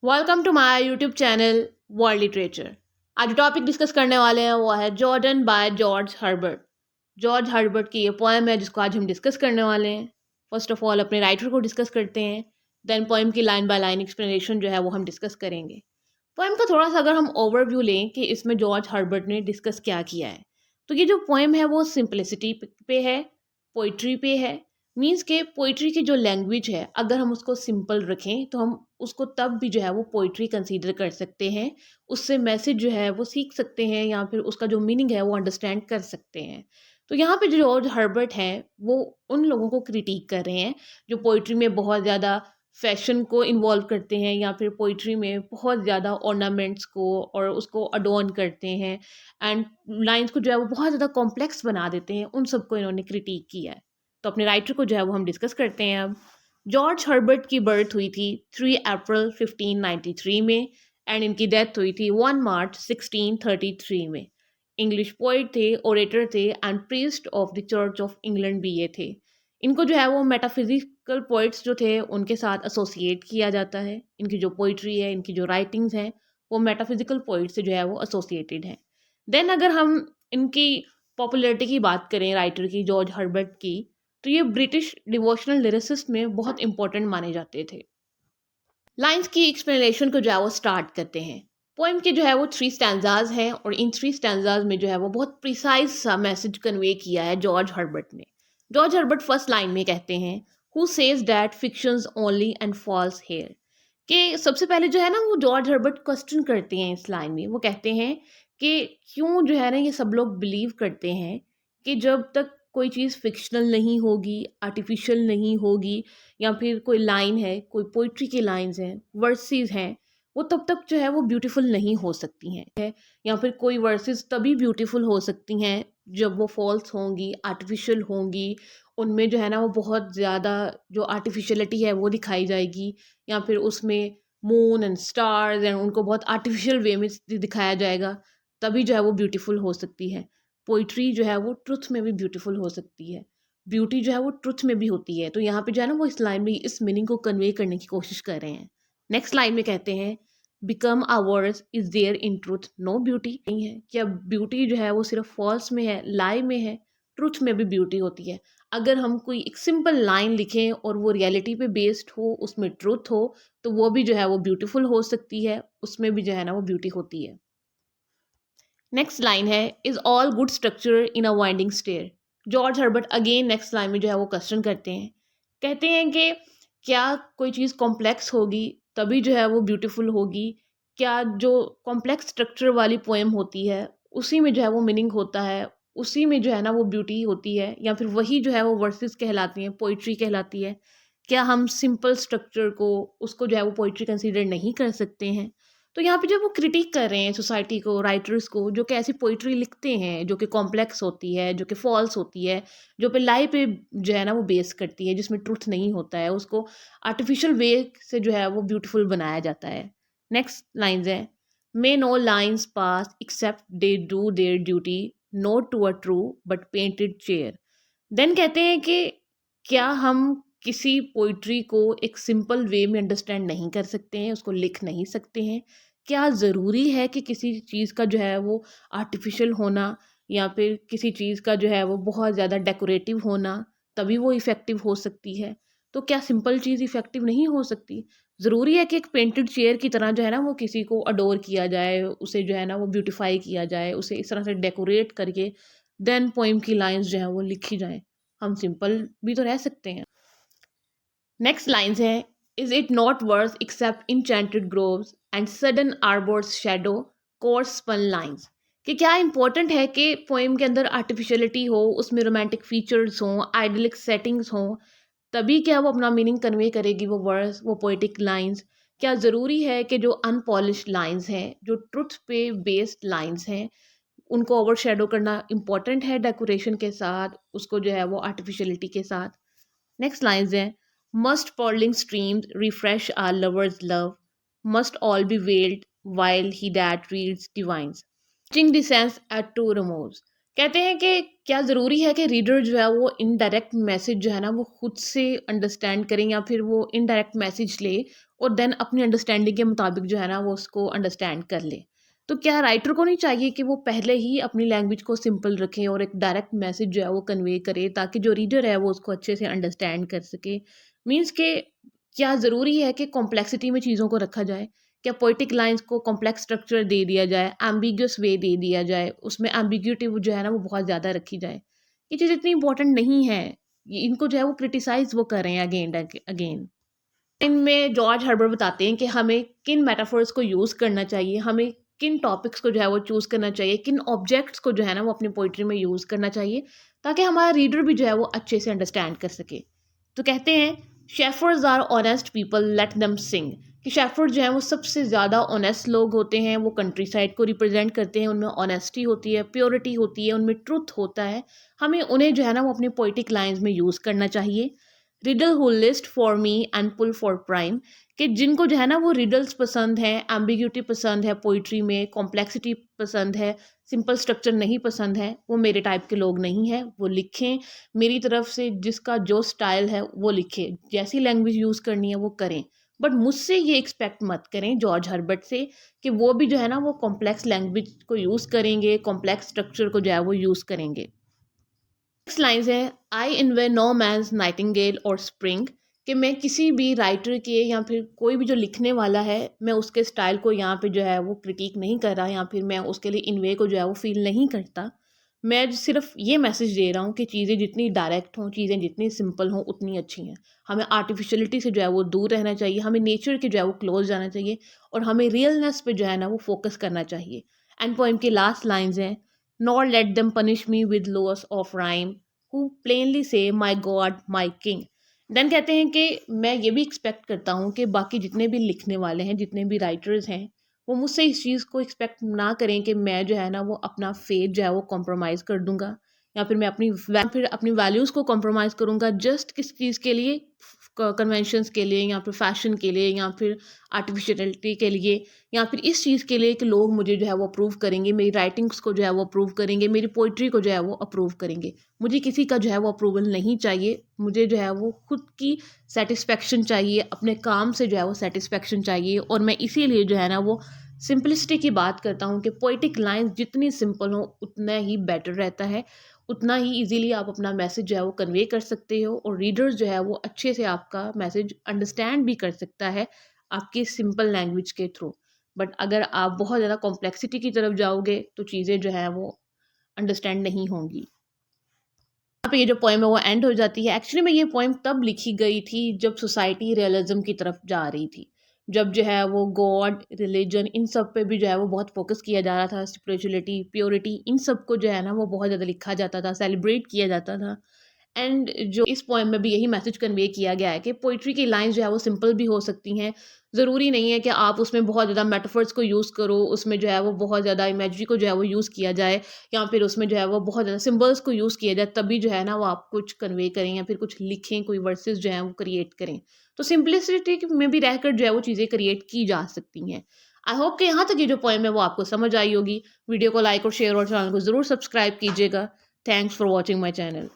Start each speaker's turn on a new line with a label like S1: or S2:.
S1: Welcome to my YouTube channel world literature. आज जो topic discuss करने वाले हैं वो है Jordan by George Herbert. George Herbert की ये पोएम है जिसको आज हम डिस्कस करने वाले हैं। फर्स्ट ऑफ ऑल अपने राइटर को डिस्कस करते हैं, देन पोएम की लाइन बाय लाइन एक्सप्लेनेशन जो है वो हम डिस्कस करेंगे। पोएम का थोड़ा सा अगर हम ओवरव्यू लें कि इसमें जॉर्ज हर्बर्ट ने डिस्कस क्या किया है, तो ये जो पोएम है वो सिंपलिसिटी पे है, पोइट्री पे है। मीन्स के पोइट्री की जो लैंग्वेज है अगर हम उसको सिंपल रखें तो हम उसको तब भी जो है वो पोइट्री कंसीडर कर सकते हैं, उससे मैसेज जो है वो सीख सकते हैं या फिर उसका जो मीनिंग है वो अंडरस्टैंड कर सकते हैं। तो यहाँ पे जो जॉर्ज हर्बर्ट हैं वो उन लोगों को क्रिटिक कर रहे हैं जो पोइट्री में बहुत ज़्यादा फैशन को इन्वॉल्व करते हैं या फिर पोइट्री में बहुत ज़्यादा ऑर्नामेंट्स को और उसको अडोन करते हैं एंड लाइंस को जो है वो बहुत ज़्यादा कॉम्प्लेक्स बना देते हैं। उन सबको इन्होंने क्रिटिक किया है। तो अपने राइटर को जो है वो हम डिस्कस करते हैं अब। जॉर्ज हर्बर्ट की बर्थ हुई थी 3 अप्रैल 1593 में एंड इनकी डेथ हुई थी 1 मार्च 1633 में। इंग्लिश पोइट थे, ओरेटर थे and priest of the church of England भी ये थे। इनको जो है वो मेटाफिजिकल पोइट्स जो थे उनके साथ एसोसिएट किया जाता है। इनकी जो पोइट्री है, इनकी जो राइटिंग्स हैं वो मेटाफिजिकल पोइट से जो है वो एसोसिएटेड है। देन अगर हम इनकी पॉपुलैरिटी की बात करें राइटर की, जॉर्ज हर्बर्ट की, तो ये ब्रिटिश डिवोशनल लिरिसिस्ट में बहुत इंपॉर्टेंट माने जाते थे। लाइंस की एक्सप्लेनेशन को जो है वो स्टार्ट करते हैं। पोएम के जो है वो 3 स्टैंजाज हैं और इन 3 स्टैंजाज में जो है वो बहुत प्रिसाइज सा मैसेज कन्वे किया है जॉर्ज हर्बर्ट ने। जॉर्ज हर्बर्ट फर्स्ट लाइन में कहते हैं, who says that fictions only and false hair. कि सबसे पहले जो है ना वो जॉर्ज हर्बर्ट क्वेश्चन करते हैं इस लाइन में। वो कहते हैं कि क्यों जो है ना ये सब लोग बिलीव करते हैं कि जब तक कोई चीज़ फिक्शनल नहीं होगी, आर्टिफिशियल नहीं होगी, या फिर कोई लाइन है, कोई पोइट्री की लाइंस हैं, वर्सेस हैं, वो तब तक जो है वो ब्यूटीफुल नहीं हो सकती हैं। या फिर कोई वर्सेस तभी ब्यूटीफुल हो सकती हैं जब वो फॉल्स होंगी, आर्टिफिशियल होंगी, उनमें जो है ना वो बहुत ज़्यादा जो आर्टिफिशियलिटी है वो दिखाई जाएगी, या फिर उसमें मून एंड स्टार्स एंड उनको बहुत आर्टिफिशियल वे में दिखाया जाएगा, तभी जो है वो ब्यूटीफुल हो सकती है। पोइट्री जो है वो ट्रुथ में भी ब्यूटीफुल हो सकती है। ब्यूटी जो है वो ट्रुथ में भी होती है। तो यहाँ पे जो है ना वो इस लाइन में इस मीनिंग को कन्वे करने की कोशिश कर रहे हैं। नेक्स्ट लाइन में कहते हैं, become a verse is there in truth no beauty. नहीं है क्या ब्यूटी जो है वो सिर्फ फॉल्स में है, लाई में है? ट्रुथ में भी ब्यूटी होती है। अगर हम कोई एक सिंपल लाइन लिखें और वो रियलिटी पे बेस्ड हो, उसमें ट्रुथ हो, तो वो भी जो है वो ब्यूटीफुल हो सकती है, उसमें भी जो है ना वो ब्यूटी होती है। नेक्स्ट लाइन है, is all good structure in a winding stair. George Herbert again next line में जो है वो क्वेश्चन करते हैं। कहते हैं कि क्या कोई चीज़ कॉम्प्लेक्स होगी तभी जो है वो ब्यूटीफुल होगी? क्या जो कॉम्प्लेक्स स्ट्रक्चर वाली पोएम होती है उसी में जो है वो मीनिंग होता है, उसी में जो है ना वो ब्यूटी होती है, या फिर वही जो है वो वर्सेस कहलाती हैं, पोइट्री कहलाती है? क्या हम सिंपल स्ट्रक्चर को उसको जो है वो पोइट्री कंसीडर नहीं कर सकते हैं? तो यहाँ पे जब वो क्रिटिक कर रहे हैं सोसाइटी को, राइटर्स को, जो कि ऐसी पोइट्री लिखते हैं जो कि कॉम्प्लेक्स होती है, जो कि फॉल्स होती है, जो पे लाई पे जो है ना वो बेस करती है, जिसमें ट्रुथ नहीं होता है, उसको आर्टिफिशियल वे से जो है वो ब्यूटीफुल बनाया जाता है। नेक्स्ट लाइन्स है, may no lines pass except they do their duty, not to a true but painted chair. Then कहते हैं कि क्या हम किसी पोइट्री को एक सिंपल वे में अंडरस्टैंड नहीं कर सकते हैं, उसको लिख नहीं सकते हैं? क्या ज़रूरी है कि किसी चीज़ का जो है वो आर्टिफिशियल होना या फिर किसी चीज़ का जो है वो बहुत ज़्यादा डेकोरेटिव होना तभी वो इफ़ेक्टिव हो सकती है? तो क्या सिंपल चीज़ इफ़ेक्टिव नहीं हो सकती? ज़रूरी है कि एक पेंटेड चेयर की तरह जो है ना वो किसी को अडोर किया जाए, उसे जो है ना वो ब्यूटीफाई किया जाए, उसे इस तरह से डेकोरेट करके देन पोएम की लाइन्स जो हैं वो लिखी जाएँ। हम सिंपल भी तो रह सकते हैं। नेक्स्ट लाइन्स है, is it not worth except enchanted groves and sudden arbours shadow coarse spun lines. कि क्या इंपॉर्टेंट है कि पोएम के अंदर आर्टिफिशियलिटी हो, उसमें रोमांटिक फीचर्स हों, आइडलिक सेटिंग्स हों, तभी क्या वो अपना मीनिंग कन्वे करेगी वो वर्ड्स, वो पोएटिक लाइन्स? क्या ज़रूरी है कि जो अनपॉलिश्ड लाइन्स हैं, जो ट्रुथ पे बेस्ड लाइन्स हैं, उनको ओवरशैडो करना इम्पॉर्टेंट है डेकोरेशन के साथ, उसको जो है वो आर्टिफिशियलिटी के साथ? नेक्स्ट लाइन्स हैं, must purling streams refresh are lovers love, must all be veiled while he that reads divines, thing the sense eight to removes. कहते हैं कि क्या ज़रूरी है कि रीडर जो है वो इनडायरेक्ट मैसेज जो है ना वो खुद से अंडरस्टैंड करें या फिर वो इनडायरेक्ट मैसेज ले और देन अपनी अंडरस्टैंडिंग के मुताबिक जो है ना वो उसको अंडरस्टैंड कर ले। तो क्या राइटर को नहीं चाहिए कि वो पहले ही अपनी लैंग्वेज को सिंपल रखें और एक डायरेक्ट मैसेज जो है वो कन्वे करे, ताकि जो रीडर है वो उसको अच्छे से अंडरस्टैंड कर सके? मीन्स के क्या ज़रूरी है कि कॉम्प्लेक्सिटी में चीज़ों को रखा जाए? क्या पोएटिक लाइन्स को कॉम्प्लेक्स स्ट्रक्चर दे दिया जाए, एम्बिगुअस वे दे दिया जाए, उसमें एम्बिग्यूटी जो है ना वो बहुत ज़्यादा रखी जाए? ये चीज़ इतनी इंपॉर्टेंट नहीं है। ये इनको जो है वो क्रिटिसाइज़ वो कर रहे हैं अगेन एंड अगेन। इनमें जॉर्ज हर्बर्ट बताते हैं कि हमें किन मेटाफर्स को यूज़ करना चाहिए, हमें किन टॉपिक्स को जो है वो चूज़ करना चाहिए, किन ऑब्जेक्ट्स को जो है ना वो अपनी पोइट्री में यूज़ करना चाहिए, ताकि हमारा रीडर भी जो है वो अच्छे से अंडरस्टैंड कर सके। तो कहते हैं shepherds are honest people, let them sing. कि शेफर्ड जो है वो सबसे ज़्यादा ऑनेस्ट लोग होते हैं, वो कंट्री साइड को रिप्रेजेंट करते हैं, उनमें ऑनेस्टी होती है, प्योरिटी होती है, उनमें ट्रुथ होता है। हमें उन्हें जो है ना वो अपने पोइटिक लाइन्स में यूज़ करना चाहिए। Riddle who list for me and pull for prime. कि जिनको जो है ना वो रिडल्स पसंद है, एम्बिग्यूटी पसंद है पोइट्री में, कॉम्प्लेक्सिटी पसंद है, सिंपल स्ट्रक्चर नहीं पसंद है, वो मेरे टाइप के लोग नहीं हैं। वो लिखें मेरी तरफ से, जिसका जो स्टाइल है वो लिखे, जैसी लैंग्वेज यूज़ करनी है वो करें। बट मुझसे ये एक्सपेक्ट मत करें जॉर्ज हर्बर्ट से कि वो भी जो है ना वो कॉम्प्लेक्स लैंग्वेज को यूज़ करेंगे, कॉम्प्लेक्स स्ट्रक्चर को जो है वो यूज़ करेंगे। नेक्स्ट लाइन्स है आई इनवे नो मैंस नाइटिंगेल और स्प्रिंग। कि मैं किसी भी राइटर के या फिर कोई भी जो लिखने वाला है, मैं उसके स्टाइल को यहाँ पे जो है वो क्रिटिक नहीं कर रहा, या फिर मैं उसके लिए इनवे को जो है वो फील नहीं करता। मैं सिर्फ ये मैसेज दे रहा हूँ कि चीज़ें जितनी डायरेक्ट हों, चीज़ें जितनी सिंपल हों, उतनी अच्छी हैं। हमें आर्टिफिशियलिटी से जो है वो दूर रहना चाहिए, हमें नेचर के जो है वो क्लोज जाना चाहिए, और हमें रियलनेस पे जो है ना वो फोकस करना चाहिए। एंड पोएम की लास्ट लाइन्स हैं nor let them punish me with loss of rhyme who plainly से माई गॉड माई किंग। देन कहते हैं कि मैं ये भी एक्सपेक्ट करता हूँ कि बाकी जितने भी लिखने वाले हैं, जितने भी राइटर्स हैं, वो मुझसे इस चीज़ को एक्सपेक्ट ना करें कि मैं जो है ना वो अपना फेथ जो है वो कॉम्प्रोमाइज़ कर दूंगा, या फिर मैं अपनी वैल्यूज़ को कॉम्प्रोमाइज़ करूंगा जस्ट किस चीज़ के लिए, कन्वेंशंस के लिए, या फिर फैशन के लिए, या फिर आर्टिफिशियलिटी के लिए, या फिर इस चीज़ के लिए कि लोग मुझे जो है वो अप्रूव करेंगे, मेरी राइटिंग्स को जो है वो अप्रूव करेंगे, मेरी पोइट्री को जो है वो अप्रूव करेंगे। मुझे किसी का जो है वो अप्रूवल नहीं चाहिए। मुझे जो है वो खुद की सेटिस्फेक्शन चाहिए, अपने काम से जो है वो सेटिस्फेक्शन चाहिए। और मैं इसीलिए जो है ना वो सिंपलिसिटी की बात करता हूँ कि पोइटिक लाइन्स जितनी सिंपल हो उतना ही बेटर रहता है, उतना ही इजीली आप अपना मैसेज जो है वो कन्वे कर सकते हो, और रीडर्स जो है वो अच्छे से आपका मैसेज अंडरस्टैंड भी कर सकता है आपकी सिंपल लैंग्वेज के थ्रू। बट अगर आप बहुत ज़्यादा कॉम्प्लेक्सिटी की तरफ जाओगे तो चीज़ें जो है वो अंडरस्टैंड नहीं होंगी। यहाँ पे ये जो पोएम है वो एंड हो जाती है। एक्चुअली में ये पोएम तब लिखी गई थी जब सोसाइटी रियलिज्म की तरफ जा रही थी, जब जो है वो गॉड, रिलीजन, इन सब पे भी जो है वो बहुत फोकस किया जा रहा था, स्पिरिचुअलिटी, प्योरिटी, इन सब को जो है ना वो बहुत ज़्यादा लिखा जाता था, सेलिब्रेट किया जाता था। एंड जो इस पोएम में भी यही मैसेज कन्वे किया गया है कि पोइट्री की लाइन्स जो है वो सिंपल भी हो सकती हैं। ज़रूरी नहीं है कि आप उसमें बहुत ज़्यादा मेटाफर्स को यूज़ करो, उसमें जो है वो बहुत ज़्यादा इमेजरी को जो है वो यूज़ किया जाए, या फिर उसमें जो है वो बहुत ज़्यादा सिंबल्स को यूज़ किया जाए, तभी जो है ना वो आप कुछ कन्वे करें या फिर कुछ लिखें, कोई वर्सेस जो हैं वो क्रिएट करें। तो सिंपलिसिटी में भी रहकर जो है वो चीज़ें क्रिएट की जा सकती हैं। आई होप कि यहाँ तक ये जो पोएम है वो आपको समझ आई होगी। वीडियो को लाइक और शेयर और चैनल को ज़रूर सब्सक्राइब कीजिएगा। Thanks for watching my channel.